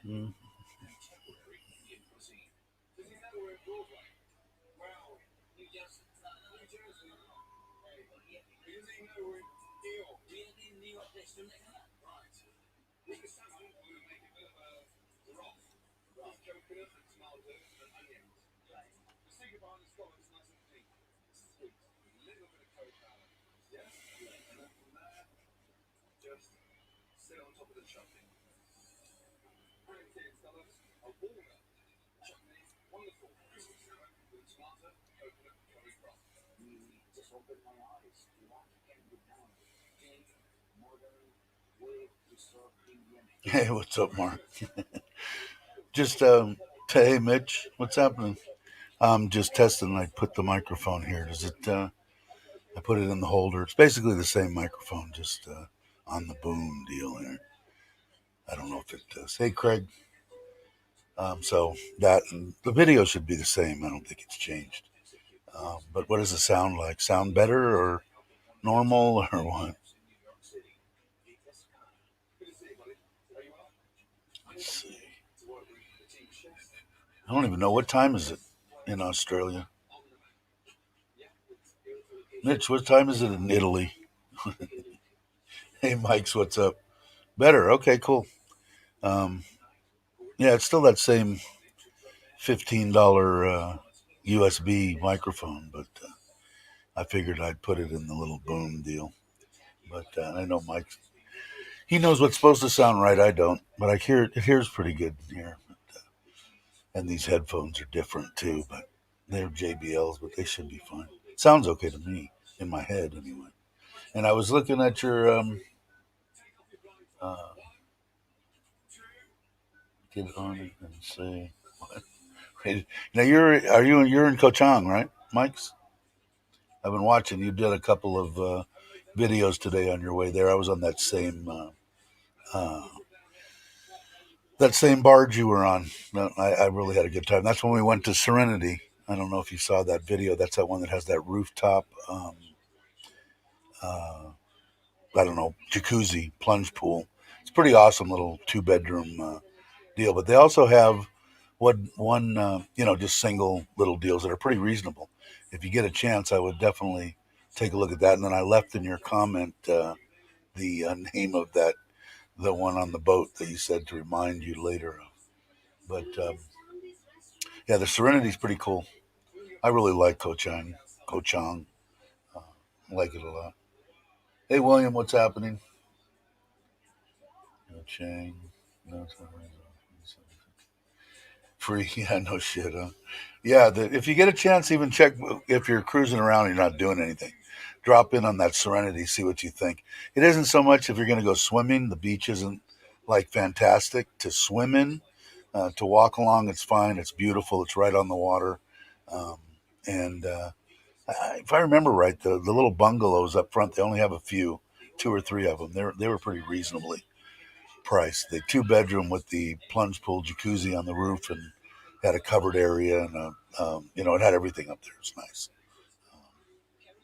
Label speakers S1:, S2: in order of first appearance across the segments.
S1: Mm. Hey, what's up, Mark? Just hey, Mitch, what's happening? I'm just testing. I put the microphone here. Does it? I put it in the holder. It's basically the same microphone, just on the boom deal here. I don't know if it does. Hey, Craig. So that the video should be the same. I don't think it's changed. But what does it sound like? Sound better or normal or what? Let's see. I don't even know what time is it in Australia. Mitch, what time is it in Italy? Hey, Mike's, what's up? Better. Okay, cool. Um, yeah, it's still that same $15 USB microphone, but I figured I'd put it in the little boom deal. But I know Mike, he knows what's supposed to sound right. I don't, but I hear it hears pretty good here. And these headphones are different too, but they're JBLs, but they should be fine. Sounds okay to me in my head anyway. And I was looking at your uh, get on it and see. Now you're in Kochang, right, Mike's? I've been watching. You did a couple of videos today on your way there. I was on uh, that same barge you were on. No, I really had a good time. That's when we went to Serenity. I don't know if you saw that video. That's that one that has that rooftop. Uh, I don't know, jacuzzi plunge pool. It's a pretty awesome little 2 bedroom deal. But they also have one just single little deals that are pretty reasonable. If you get a chance, I would definitely take a look at that. And then I left in your comment the name of the one on the boat that you said to remind you later of. But yeah, the Serenity's pretty cool. I really like Kochang. Uh, I like it a lot. Hey, William, what's happening? Kochang. No, free, yeah, no shit, huh? Yeah, if you get a chance, even check if you're cruising around and you're not doing anything. Drop in on that Serenity, see what you think. It isn't so much if you're going to go swimming. The beach isn't like fantastic to swim in. To walk along, it's fine. It's beautiful. It's right on the water. Um, and if I remember right, the little bungalows up front, they only have a few, two or three of them. They were pretty reasonably priced. The 2 bedroom with the plunge pool jacuzzi on the roof and had a covered area and it had everything up there. It was nice.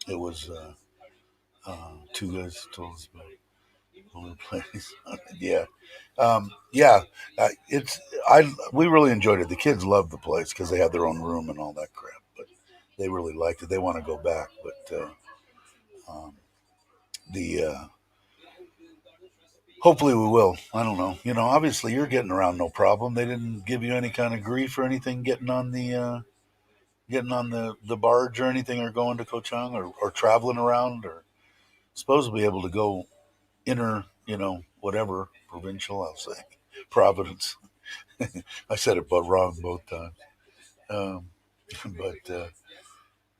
S1: It was two guys told us about the place. Yeah, yeah. It's I we really enjoyed it. The kids loved the place because they had their own room and all that crap. But they really liked it. They want to go back. But um, the hopefully we will. I don't know. Obviously you're getting around no problem. They didn't give you any kind of grief or anything getting on the barge or anything or going to Kochang or traveling around or supposed to be able to go inner, whatever provincial. I'll say Providence. I said it but wrong both times. Um, but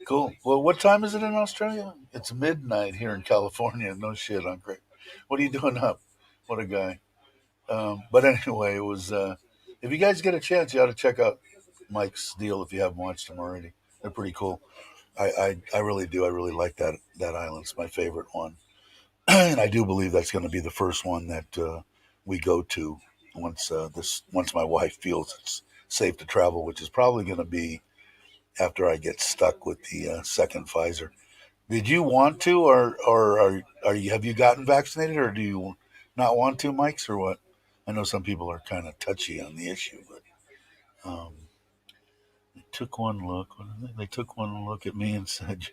S1: cool. Well, what time is it in Australia? It's midnight here in California. No shit, I'm great. What are you doing up? What a guy. But anyway, it was. If you guys get a chance, you ought to check out Mike's deal if you haven't watched them already. They're pretty cool. I really do. I really like that island. It's my favorite one, and I do believe that's going to be the first one that we go to once my wife feels it's safe to travel, which is probably going to be after I get stuck with the second Pfizer. Did you want to, or have you gotten vaccinated, or do you not want to, Mike's, or what? I know some people are kind of touchy on the issue, but they took one look. They took one look at me and said,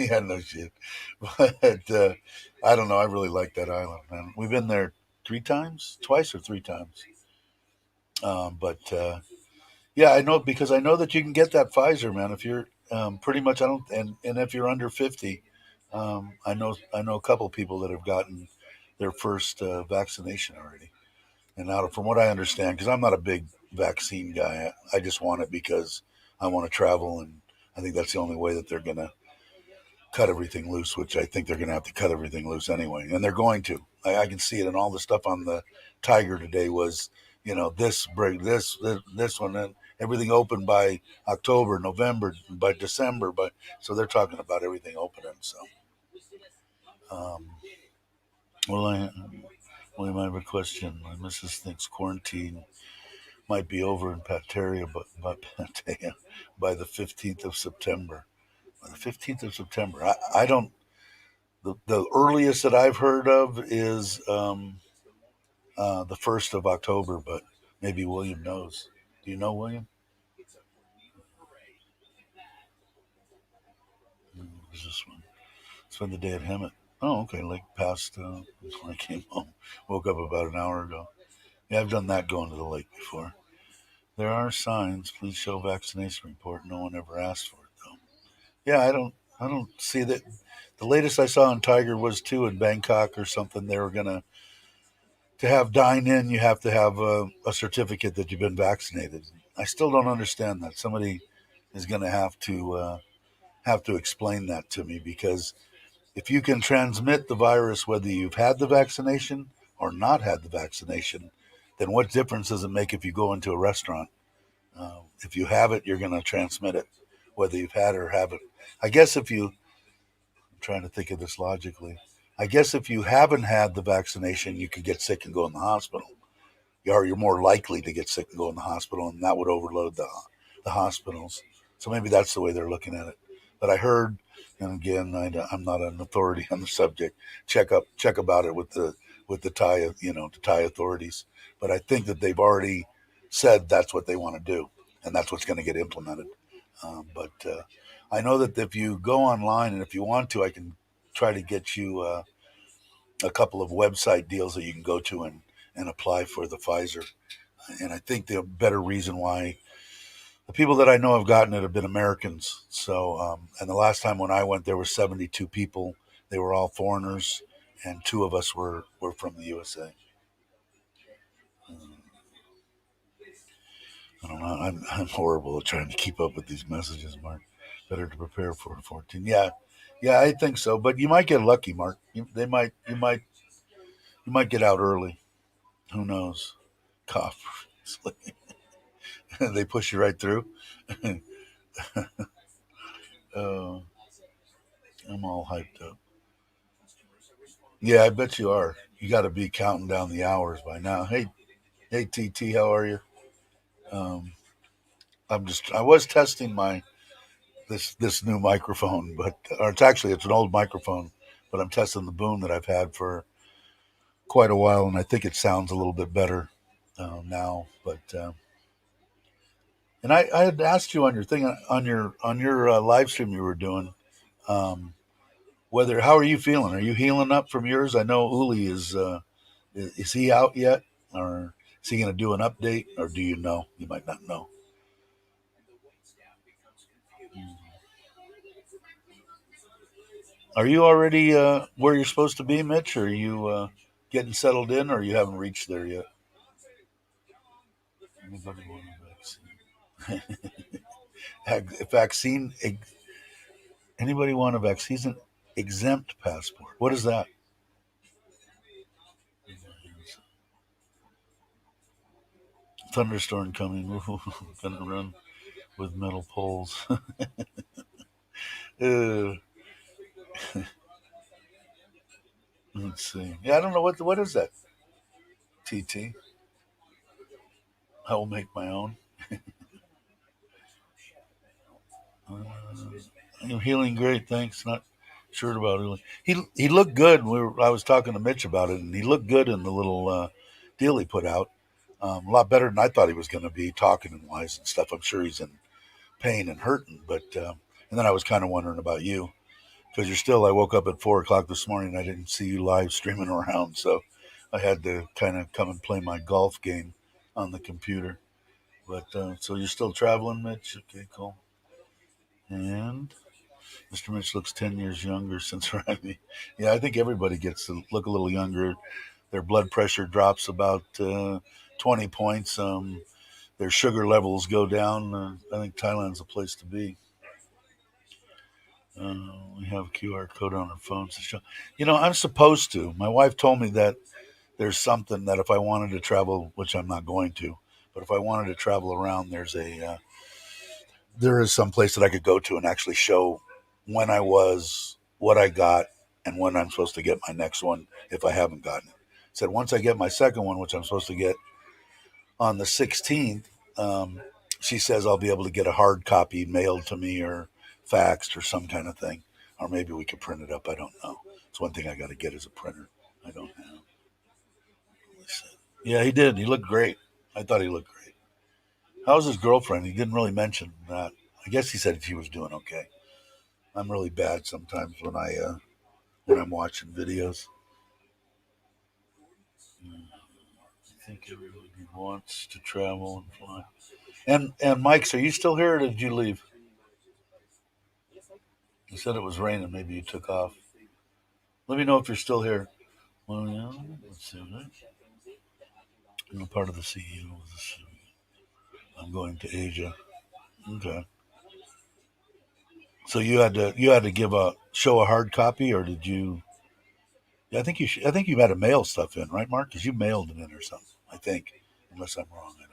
S1: yeah, no shit. But I don't know. I really like that island, man. We've been there twice or three times. But yeah, I know because I know that you can get that Pfizer, man. If you're pretty much, I don't, and if you're under 50, I know a couple of people that have gotten their first vaccination already. And now, from what I understand, because I'm not a big vaccine guy, I just want it because I want to travel, and I think that's the only way that they're gonna cut everything loose. Which I think they're gonna have to cut everything loose anyway, and they're going to. I can see it, and all the stuff on the Tiger today was, this break, this one, and everything open by October, November, by December, but so they're talking about everything opening. So, um, well, William, I have a question. My missus thinks quarantine might be over in Pattaya, but Pattaya by the 15th of September. By the 15th of September. I don't. The earliest that I've heard of is the 1st of October, but maybe William knows. Do you know, William? Who's this one? Spend the day at Hemet. Oh, okay. Like past when I came home. Woke up about an hour ago. Yeah, I've done that going to the lake before. There are signs. Please show vaccination report. No one ever asked for it though. Yeah, I don't see that. The latest I saw on Tiger was too in Bangkok or something. They were gonna to have dine in. You have to have a certificate that you've been vaccinated. I still don't understand that. Somebody is gonna have to explain that to me because if you can transmit the virus whether you've had the vaccination or not had the vaccination, then what difference does it make if you go into a restaurant? If you have it, you're going to transmit it, whether you've had it or haven't. I guess if you, I'm trying to think of this logically, I guess if you haven't had the vaccination, you could get sick and go in the hospital. You're more likely to get sick and go in the hospital, and that would overload the hospitals. So maybe that's the way they're looking at it. But I heard, and again, I'm not an authority on the subject. Check about it with the Thai authorities. But I think that they've already said that's what they want to do, and that's what's going to get implemented. But I know that if you go online and if you want to, I can try to get you a couple of website deals that you can go to and apply for the Pfizer. And I think the better reason why the people that I know have gotten it have been Americans. So, and the last time when I went, there were 72 people. They were all foreigners, and two of us were from the USA. I don't know. I'm horrible at trying to keep up with these messages, Mark. Better to prepare for 14. Yeah, yeah, I think so. But you might get lucky, Mark. You might get out early. Who knows? Cough. They push you right through. uh, I'm all hyped up. Yeah, I bet you are. You got to be counting down the hours by now. Hey, TT, how are you? Um, I was testing my this new microphone, but or it's an old microphone, but I'm testing the boom that I've had for quite a while, and I think it sounds a little bit better now. But and I had asked you on your thing on your live stream you were doing. Um, whether how are you feeling? Are you healing up from yours? I know Uli is he out yet, or is he going to do an update, or do you know? You might not know. Are you already where you're supposed to be, Mitch? Are you getting settled in, or you haven't reached there yet? Anybody want a vaccine? Vaccine? Anybody want a vaccine exempt passport? What is that? Thunderstorm coming. Gonna run with metal poles. uh, let's see. Yeah, I don't know what is that. TT. I will make my own. Uh, I'm healing great, thanks. Sure about it. He looked good. I was talking to Mitch about it, and he looked good in the little deal he put out. A lot better than I thought he was going to be, talking and wise and stuff. I'm sure he's in pain and hurting, but and then I was kind of wondering about you because you're still. I woke up at 4 o'clock this morning. I didn't see you live streaming around, so I had to kind of come and play my golf game on the computer. But so you're still traveling, Mitch? Okay, cool. And Mr. Mitch looks 10 years younger since arriving. Yeah, I think everybody gets to look a little younger. Their blood pressure drops about 20 points. Their sugar levels go down. I think Thailand's a place to be. We have a QR code on our phones to show. I'm supposed to. My wife told me that there's something that if I wanted to travel, which I'm not going to, but if I wanted to travel around, there is some place that I could go to and actually show when I was, what I got, and when I'm supposed to get my next one if I haven't gotten it. Said once I get my second one, which I'm supposed to get on the 16th, she says I'll be able to get a hard copy mailed to me or faxed or some kind of thing, or maybe we could print it up. I don't know. It's one thing I got to get is a printer. I don't have. Yeah, he did. He looked great. I thought he looked great. How's his girlfriend? He didn't really mention that. I guess he said she was doing okay. I'm really bad sometimes when I'm watching videos. I think everybody wants to travel and fly. And Mike's, are you still here or did you leave? You said it was raining. Maybe you took off. Let me know if you're still here. Well, yeah. Let's see. Right? I'm a part of the CEO. I'm going to Asia. Okay. So you had to give a show a hard copy, or did you? Yeah, I think you had to mail stuff in, right, Mark? Because you mailed it in or something. I think, unless I'm wrong, I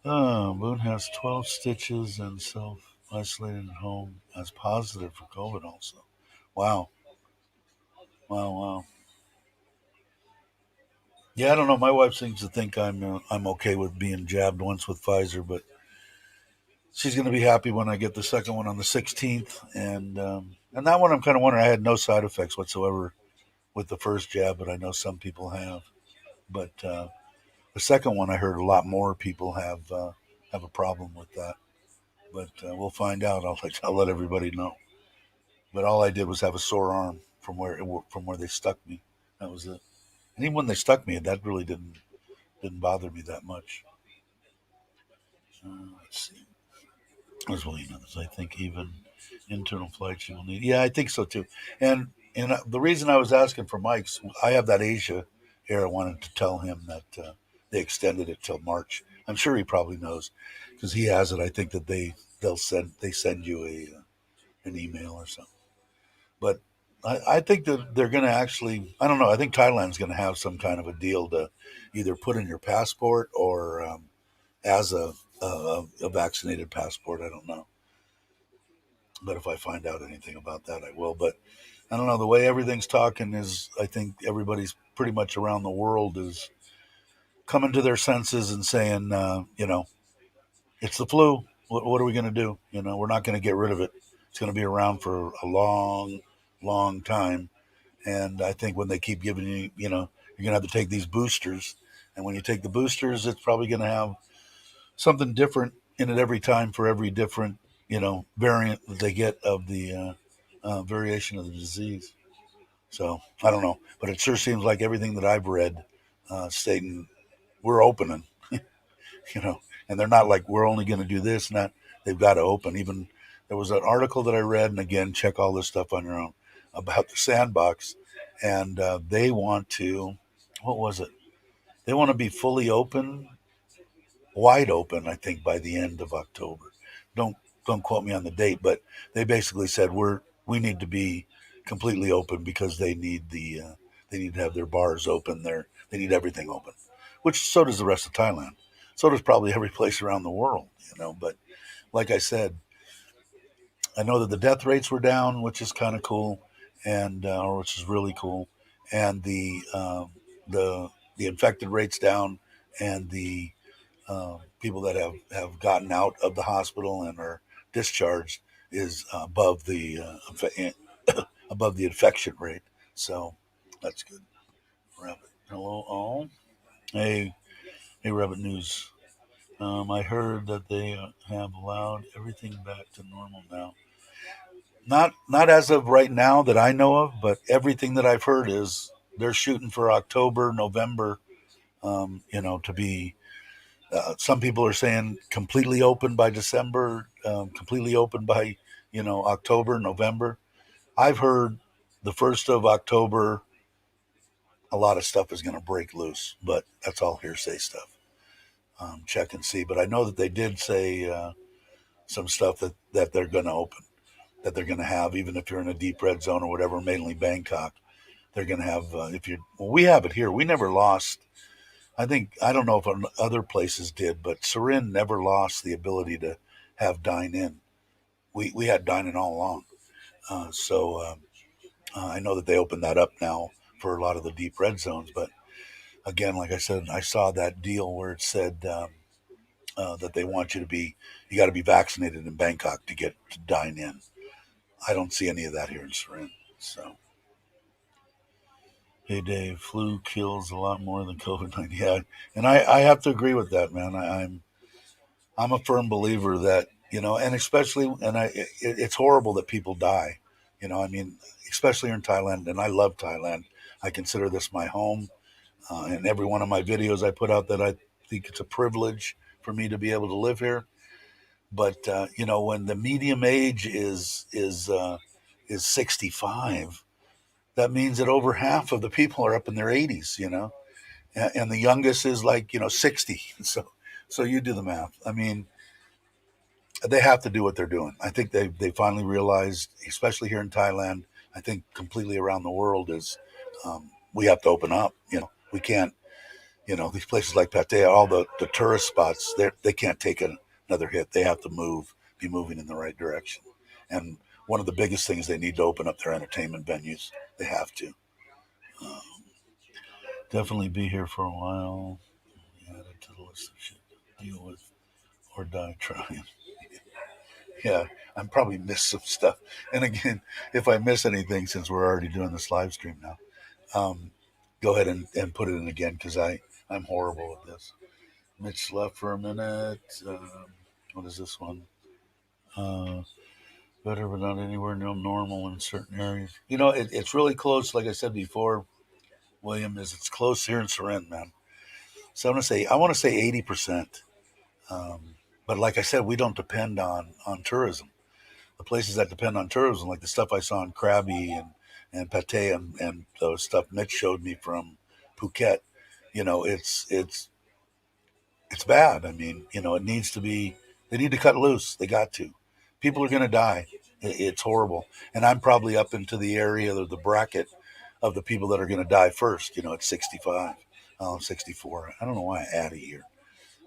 S1: don't know. Moon has 12 stitches and self isolated at home as positive for COVID also. Wow, wow, wow. Yeah, I don't know. My wife seems to think I'm okay with being jabbed once with Pfizer, but she's going to be happy when I get the second one on the 16th, and that one I'm kind of wondering. I had no side effects whatsoever with the first jab, but I know some people have. But the second one, I heard a lot more people have a problem with that. But we'll find out. I'll let everybody know. But all I did was have a sore arm from where they stuck me. That was it. And even when they stuck me, that really didn't bother me that much. Let's see. As well, I think even internal flights you will need. Yeah, I think so too. And the reason I was asking for Mike's, I have that Asia air. I wanted to tell him that they extended it till March. I'm sure he probably knows because he has it. I think that they send you an email or something. But I think that they're going to actually. I don't know. I think Thailand's going to have some kind of a deal to either put in your passport or as a vaccinated passport. I don't know. But if I find out anything about that, I will. But I don't know. The way everything's talking is, I think everybody's pretty much around the world is coming to their senses and saying, it's the flu. What are we going to do? We're not going to get rid of it. It's going to be around for a long, long time. And I think when they keep giving you, you're going to have to take these boosters. And when you take the boosters, it's probably going to have something different in it every time for every different, variant that they get of the variation of the disease. So I don't know, but it sure seems like everything that I've read, stating we're opening, you know, and they're not like we're only going to do this and that. They've got to open. Even there was an article that I read, and again, check all this stuff on your own about the sandbox, and they want to. What was it? They want to be fully open, wide open. I think by the end of October. Don't don't quote me on the date, but they basically said we need to be completely open because they need to have their bars open. They need everything open, which so does the rest of Thailand. So does probably every place around the world. But like I said, I know that the death rates were down, which is kind of cool, and or which is really cool, and the the infected rates down, and the people that have gotten out of the hospital and are discharged is above the infection rate. So that's good. Rabbit. Hello, all. Hey, hey, Rabbit News. I heard that they have allowed everything back to normal now. Not as of right now that I know of, but everything that I've heard is they're shooting for October, November. To be. Some people are saying completely open by December, completely open by October, November. I've heard the 1st of October, a lot of stuff is going to break loose, but that's all hearsay stuff. Check and see. But I know that they did say some stuff that they're going to open, that they're going to have, even if you're in a deep red zone or whatever, mainly Bangkok. They're going to have, we have it here. We never lost. I don't know if other places did, but Surin never lost the ability to have dine in. We had dine in all along. I know that they opened that up now for a lot of the deep red zones. But again, like I said, I saw that deal where it said that they want you got to be vaccinated in Bangkok to get to dine in. I don't see any of that here in Surin. So, hey Dave, flu kills a lot more than COVID-19. Yeah, and I have to agree with that, man. I'm a firm believer that and especially, it's horrible that people die. I mean, especially here in Thailand, and I love Thailand. I consider this my home. In every one of my videos I put out, that I think it's a privilege for me to be able to live here. But when the medium age is 65, that means that over half of the people are up in their 80s. And the youngest is like 60. So you do the math. I mean, they have to do what they're doing. I think they finally realized, especially here in Thailand. I think completely around the world is we have to open up. We can't. These places like Pattaya, all the tourist spots, they can't take another hit. They have to be moving in the right direction. And one of the biggest things, they need to open up their entertainment venues. They have to. Um, Definitely be here for a while. Added to the list of shit to deal with or die trying. Yeah, I'm probably missed some stuff. And again, if I miss anything, since we're already doing this live stream now, um, go ahead and put it in again, because I'm horrible at this. Mitch left for a minute. What is this one? Uh, Better, but not anywhere near normal in certain areas. It's really close. Like I said before, William, it's close here in Surin, man. So I want to say 80%. But like I said, we don't depend on tourism. The places that depend on tourism, like the stuff I saw in Krabi and Pattaya, and the stuff Mitch showed me from Phuket, it's bad. I mean, it needs to be. They need to cut loose. They got to. People are going to die. It's horrible, and I'm probably up into the area or the bracket of the people that are going to die first. At 65, 64. I don't know why I add a year.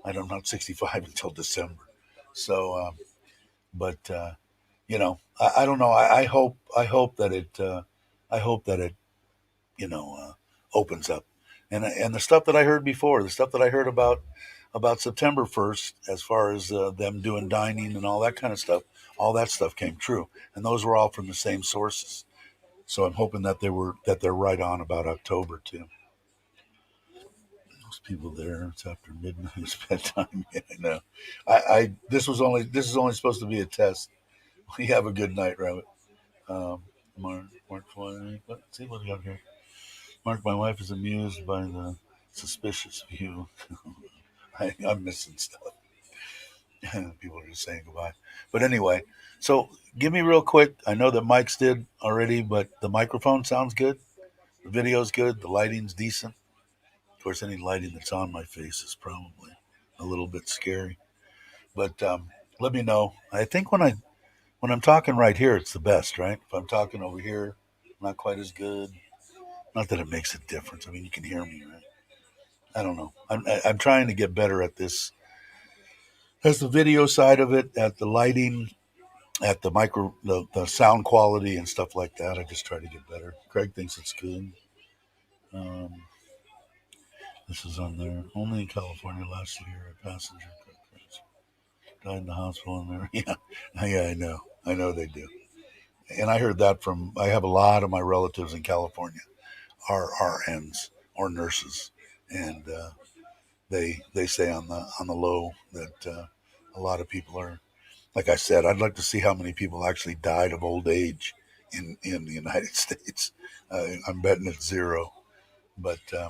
S1: I'm not 65 until December. So, but I don't know. I hope that it opens up. And the stuff that I heard before, the stuff that I heard about September 1st, as far as them doing dining and all that kind of stuff, all that stuff came true, and those were all from the same sources. So I'm hoping that they're right on about October too. Most people there, it's after midnight, it's bedtime. Yeah, I know. This is only supposed to be a test. We have a good night, Rabbit. Mark Floyd. Let's see what we got here. Mark, my wife is amused by the suspicious view. I'm missing stuff. People are just saying goodbye. But anyway, so give me real quick. I know that Mike's did already, but the microphone sounds good. The video's good. The lighting's decent. Of course, any lighting that's on my face is probably a little bit scary. But let me know. I think when I'm talking right here, it's the best, right? If I'm talking over here, not quite as good. Not that it makes a difference. I mean, you can hear me, right? I don't know. I'm trying to get better at this. As the video side of it, at the lighting, at the sound quality and stuff like that. I just try to get better. Craig thinks it's good. Um, this is on there. Only in California last year, a passenger car crash died in the hospital in there. Yeah, yeah, I know. I know they do. And I heard that from, I have a lot of my relatives in California are RNs or nurses. And they say on the low that a lot of people are, like I said, I'd like to see how many people actually died of old age in the United States. I'm betting it's zero. But I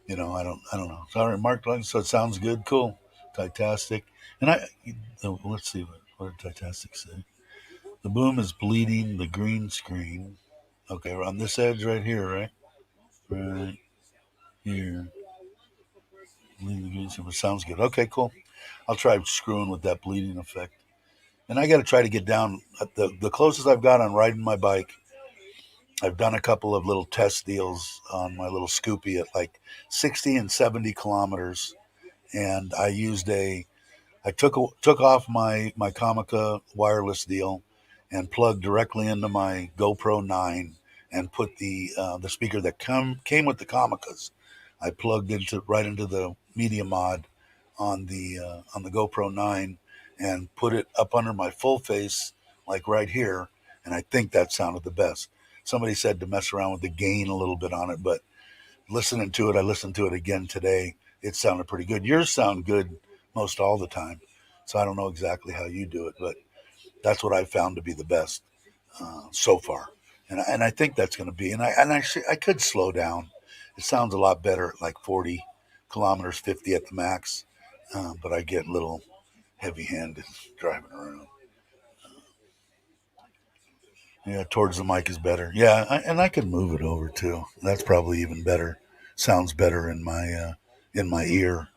S1: don't know. Sorry, Mark. So it sounds good. Cool. Titastic. And let's see what did Titastic say. The boom is bleeding the green screen. Okay, we're on this edge right here, right? Right here. Bleeding the green screen. Sounds good. Okay, cool. I'll try screwing with that bleeding effect. And I got to try to get down. The closest I've got on riding my bike, I've done a couple of little test deals on my little Scoopy at like 60 and 70 kilometers. And I took off my Comica wireless deal and plugged directly into my GoPro 9 and put the speaker that came with the Comicas. I plugged right into the media mod on the GoPro 9 and put it up under my full face, like right here, and I think that sounded the best. Somebody said to mess around with the gain a little bit on it, but listening to it, I listened to it again today. It sounded pretty good. Yours sound good most all the time, so I don't know exactly how you do it, but that's what I found to be the best so far. And I think that's going to be. And actually, I could slow down. It sounds a lot better at like 40 kilometers, 50 at the max, but I get a little heavy-handed driving around. Yeah, towards the mic is better. Yeah, and I can move it over too. That's probably even better. Sounds better in my ear.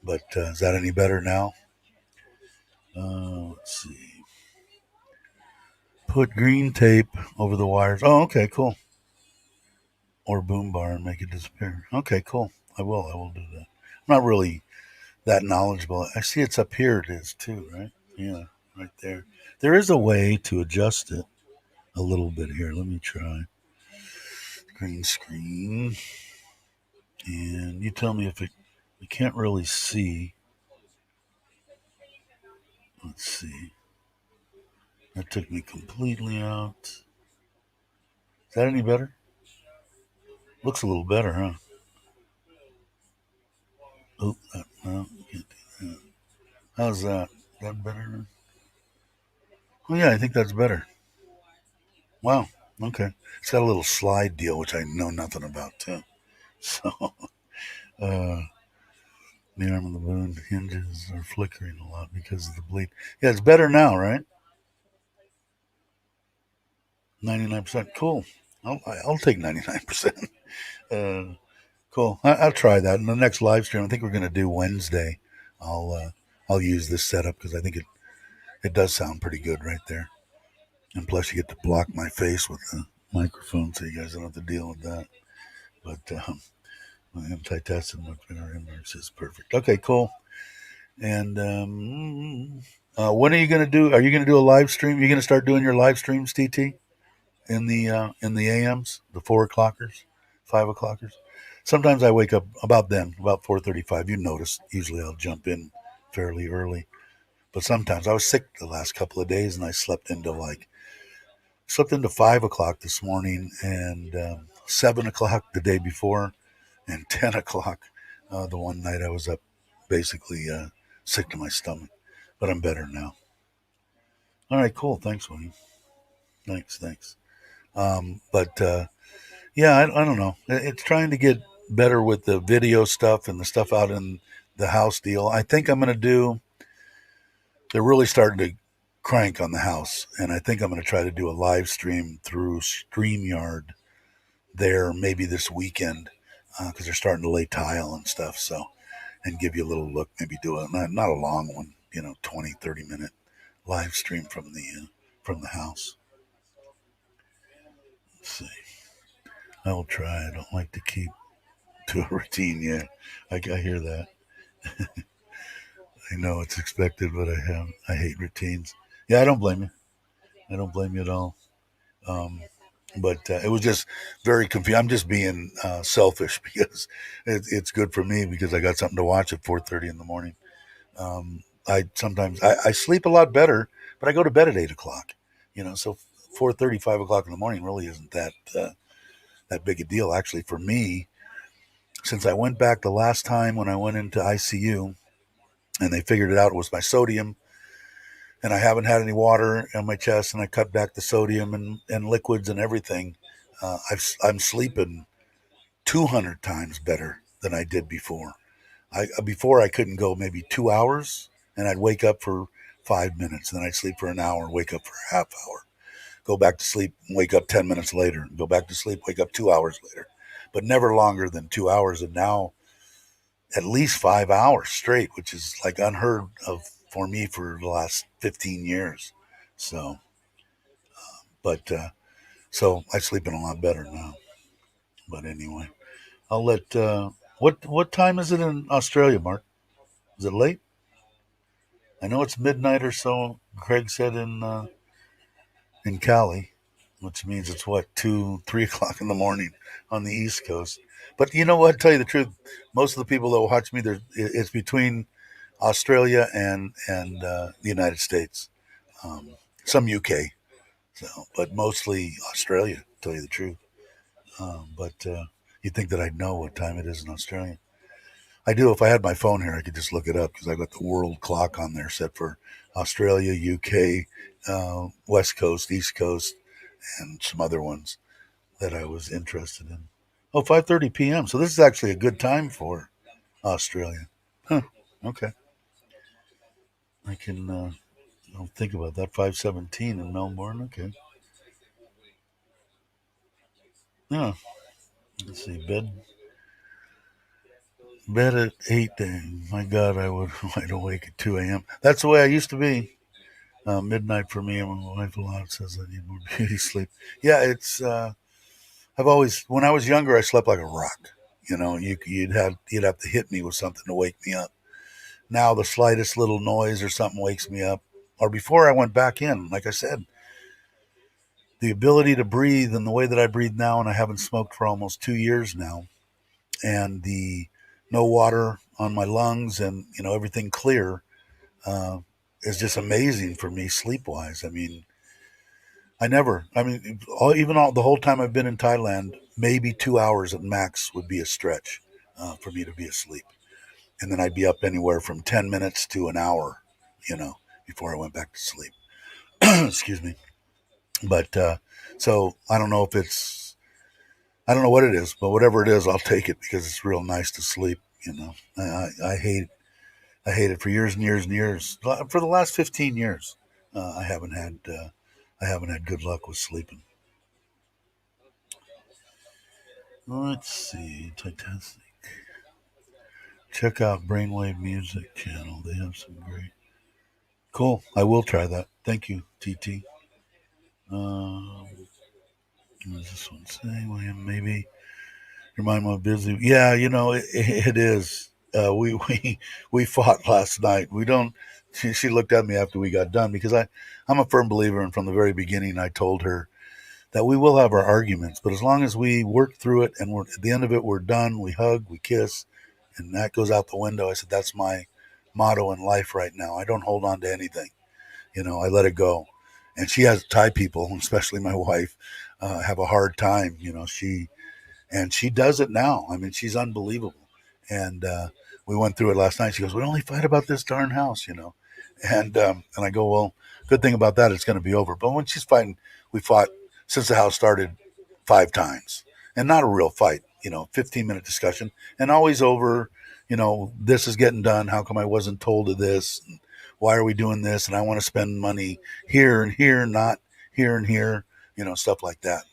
S1: But is that any better now? Let's see. Put green tape over the wires. Oh, okay, cool. Or boom bar and make it disappear. Okay, cool. I will. I will do that. I'm not really that knowledgeable. I see it's up here. It is too, right? Yeah, right there. There is a way to adjust it a little bit here. Let me try. Green screen. And you tell me if we can't really see. Let's see. That took me completely out. Is that any better? Looks a little better, huh? Oh, no, can't do that. How's that? Is that better? Oh, yeah, I think that's better. Wow. Okay. It's got a little slide deal, which I know nothing about, too. So, uh, the arm of the balloon hinges are flickering a lot because of the bleed. Yeah, it's better now, right? 99%. Cool. I'll take 99%. Uh, cool. I'll try that in the next live stream. I think we're going to do Wednesday. I'll uh, I'll use this setup because I think it does sound pretty good right there. And plus, you get to block my face with the microphone, so you guys don't have to deal with that. But my anti-test and our index is perfect. Okay, cool. And when are you going to do? Are you going to do a live stream? You're going to start doing your live streams, TT, in the AMs, the 4 o'clockers, 5 o'clockers. Sometimes I wake up about then, about 4:35. You notice. Usually I'll jump in fairly early, but sometimes I was sick the last couple of days, and I slept into 5 o'clock this morning, and 7 o'clock the day before, and 10 o'clock the one night I was up, basically sick to my stomach. But I'm better now. All right, cool. Thanks, William. Thanks. But yeah, I don't know. It's trying to get better with the video stuff and the stuff out in the house deal. I think I'm going to do. They're really starting to crank on the house, and I think I'm going to try to do a live stream through StreamYard there maybe this weekend because they're starting to lay tile and stuff. So, and give you a little look, maybe do a not a long one, 20, 30 minute live stream from the house. Let's see. I will try. I don't like to keep to a routine yet. I hear that. I know it's expected, but I hate routines. Yeah, I don't blame you. I don't blame you at all. Um, but it was just very confusing. I'm just being selfish because it's good for me because I got something to watch at 4:30 in the morning. I sometimes I sleep a lot better, but I go to bed at 8 o'clock. So 4:30, 5 o'clock in the morning really isn't that big a deal actually for me. Since I went back the last time when I went into ICU, and they figured it out, it was my sodium, and I haven't had any water on my chest, and I cut back the sodium and liquids and everything. I'm sleeping 200 times better than I did before. Before I couldn't go maybe 2 hours, and I'd wake up for 5 minutes, and then I'd sleep for an hour, wake up for a half hour, go back to sleep, wake up 10 minutes later, go back to sleep, wake up 2 hours later, but never longer than 2 hours. And now at least 5 hours straight, which is like unheard of for me for the last 15 years. So, so I sleep in a lot better now. But anyway, I'll let. What time is it in Australia, Mark? Is it late? I know it's midnight or so. Craig said in Cali, which means it's what 2, 3 o'clock in the morning on the East Coast. But you know what? Tell you the truth, most of the people that watch me, it's between Australia and the United States, some UK, so but mostly Australia. To tell you the truth, but you'd think that I'd know what time it is in Australia. I do. If I had my phone here, I could just look it up because I've got the world clock on there set for Australia, UK, West Coast, East Coast, and some other ones that I was interested in. Oh, 5:30 p.m. So this is actually a good time for Australia. Huh. Okay. I can I'll think about that. 5:17 in Melbourne. Okay. Yeah. Let's see. Bed at 8. My God, I would wide awake at 2 a.m. That's the way I used to be. Midnight for me, and my wife a lot says I need more beauty sleep. Yeah, I've always, when I was younger, I slept like a rock. You'd have to hit me with something to wake me up. Now the slightest little noise or something wakes me up. Or before I went back in, like I said, the ability to breathe and the way that I breathe now, and I haven't smoked for almost 2 years now, and the no water on my lungs, and everything clear, uh, is just amazing for me sleep wise. I mean, even all the whole time I've been in Thailand, maybe 2 hours at max would be a stretch for me to be asleep, and then I'd be up anywhere from 10 minutes to an hour, you know, before I went back to sleep. Excuse me. But so I don't know what it is, but whatever it is, I'll take it because it's real nice to sleep. I hate it for years and years and years. For the last 15 years, I haven't had good luck with sleeping. Let's see, Titanic. Check out Brainwave Music channel. They have some great. Cool. I will try that. Thank you, TT. What does this one say? William, maybe your mind more busy. Yeah, it is. We fought last night. We don't. She looked at me after we got done because I'm a firm believer, and from the very beginning, I told her that we will have our arguments, but as long as we work through it and we're at the end of it, we're done. We hug, we kiss, and that goes out the window. I said that's my motto in life right now. I don't hold on to anything. I let it go. And she has Thai people, especially my wife, have a hard time. She does it now. I mean, she's unbelievable. And we went through it last night. She goes, "We only fight about this darn house." And I go, "Well, good thing about that, it's going to be over." But when she's fighting, we fought since the house started 5 times, and not a real fight. 15-minute discussion, and always over. This is getting done. How come I wasn't told of this? And why are we doing this? And I want to spend money here and here, not here and here. Stuff like that.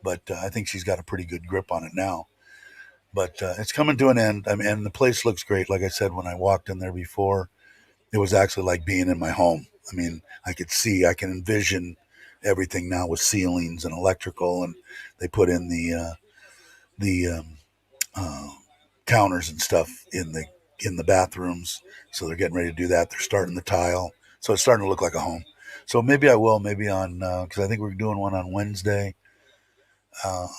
S1: But I think she's got a pretty good grip on it now. But it's coming to an end. I mean, and the place looks great. Like I said, when I walked in there before, it was actually like being in my home. I mean, I can envision everything now with ceilings and electrical, and they put in the uh, counters and stuff in the bathrooms. So they're getting ready to do that. They're starting the tile, so it's starting to look like a home. So maybe I will, maybe on because I think we're doing one on Wednesday.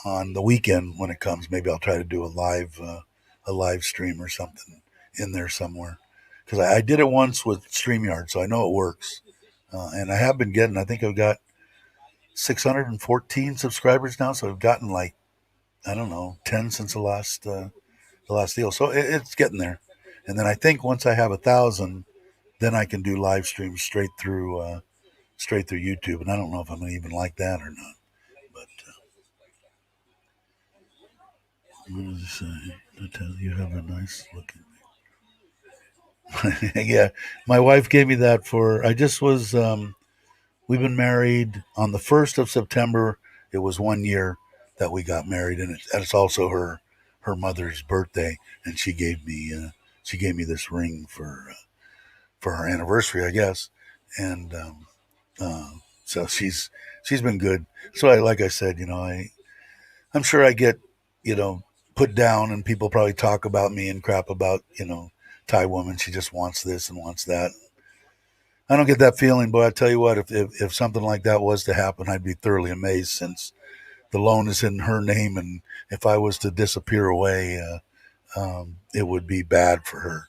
S1: On the weekend when it comes, maybe I'll try to do a live stream or something in there somewhere because I did it once with StreamYard, so I know it works. And I have been getting. I think I've got 614 subscribers now, so I've gotten like I don't know 10 since the last deal. So it's getting there. And then I think once I have 1,000, then I can do live streams straight through YouTube. And I don't know if I'm gonna even like that or not. But what does it say? I tell you have a nice looking. Yeah, my wife gave me that for. I just was. We've been married on the 1st of September. It was 1 year that we got married, and it's also her mother's birthday, and she gave me this ring for our anniversary, I guess, and uh, so she's been good. So like I said, I'm sure I get you know put down, and people probably talk about me and crap about Thai woman. She just wants this and wants that. I don't get that feeling, but I tell you what, if something like that was to happen, I'd be thoroughly amazed since the loan is in her name, and if I was to disappear away, it would be bad for her.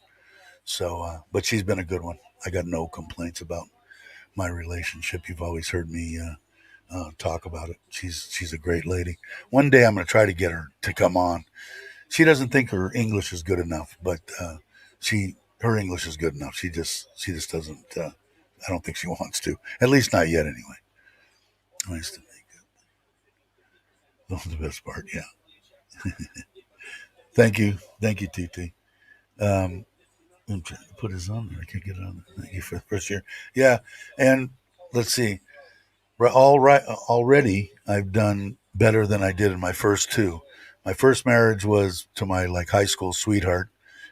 S1: So, but she's been a good one. I got no complaints about my relationship. You've always heard me talk about it. She's a great lady. One day I'm going to try to get her to come on. She doesn't think her English is good enough, but her English is good enough. She just doesn't. I don't think she wants to. At least not yet, anyway. Nice to make it. That's the best part. Yeah. Thank you, TT. Um, I'm trying to put his on there. I can't get it on there. Thank you for the first year. Yeah, and let's see. All right, already I've done better than I did in my first two. My first marriage was to my like high school sweetheart.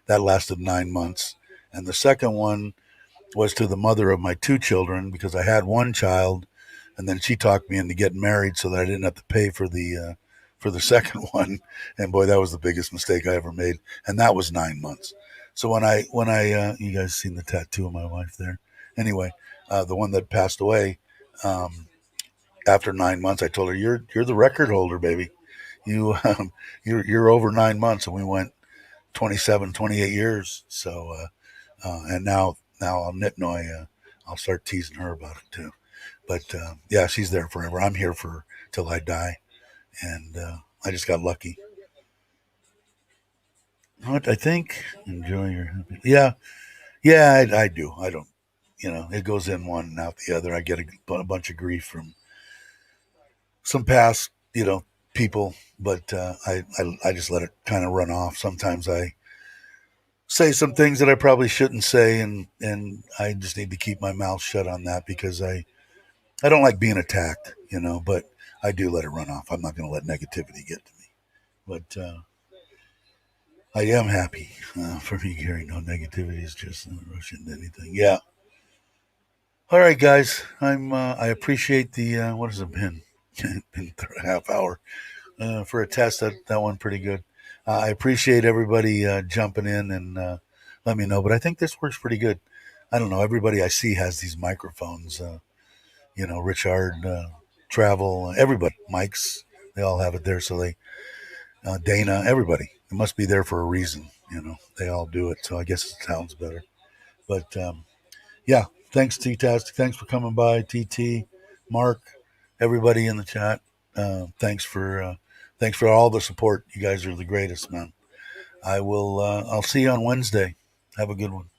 S1: That lasted 9 months, and the second one was to the mother of my two children because I had one child, and then she talked me into getting married so that I didn't have to pay for the second one. And boy, that was the biggest mistake I ever made. And that was 9 months. So when I you guys seen the tattoo of my wife there? Anyway, the one that passed away. Um, after 9 months, I told her, "You're the record holder, baby. You you're over 9 months," and we went 27, 28 years. So and now I'll Nitnoy, I'll start teasing her about it too. But yeah, she's there forever. I'm here for till I die, and I just got lucky. What I think, enjoy your happy. Yeah, yeah, I do. I don't. It goes in one and out the other. I get a bunch of grief from some past, people, but I just let it kind of run off. Sometimes I say some things that I probably shouldn't say, and I just need to keep my mouth shut on that because I don't like being attacked, but I do let it run off. I'm not going to let negativity get to me. But I am happy for me, Gary. No negativity is just not rush into anything. Yeah. All right, guys. I appreciate the what has it been? Been a half hour for a test. That one pretty good. I appreciate everybody jumping in and let me know. But I think this works pretty good. I don't know. Everybody I see has these microphones. Richard, Travel, everybody, Mike's, they all have it there. So Dana, everybody, it must be there for a reason. They all do it. So I guess it sounds better. But yeah, thanks, T-Tastic. Thanks for coming by, TT, Mark, everybody in the chat. Thanks for all the support. You guys are the greatest, man. I'll see you on Wednesday. Have a good one.